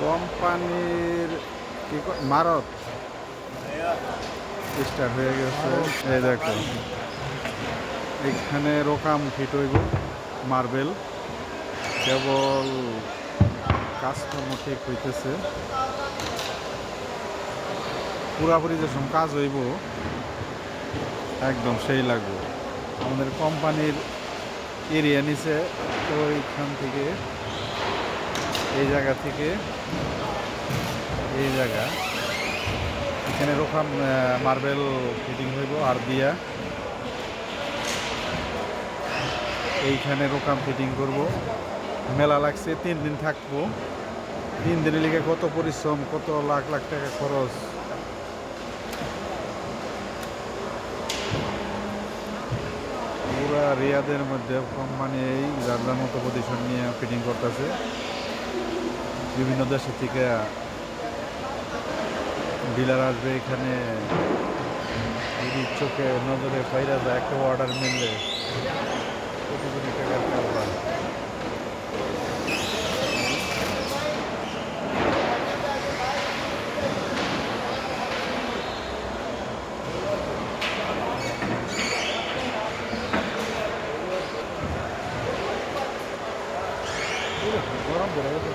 কোম্পানির মারত স্টার্ট হয়ে গেছে। এই দেখো এখানে রোকাম ফিট হইব, মার্বেল কেবল কাজকর্ম ঠিক হইতেছে। পুরাপুরি যে সব কাজ হইব একদম সেই লাগবে। আমাদের কোম্পানির এরিয়া নিচে, ওইখান থেকে এই জায়গা থেকে এই জায়গা এখানে রোকাম মার্বেল ফিটিং হইব আর দিয়া এইখানে রোকাম ফিটিং করব। মেলা লাগছে, 3 দিন থাকবো। 3 দিনের লিগে কত পরিশ্রম, কত লাখ লাখ টাকা খরচ। পুরা রিয়াদের মধ্যে কোম্পানি এই যার যার মতো পজিশন নিয়ে ফিটিং করতেছে। বিভিন্ন দেশের থেকে ডিলার আসবে এখানে, যদি চোখে নজরে পাইরা যায় একটা অর্ডার মিললে কোটি কোটি টাকার কারবার। গরম পড়ে গেছে।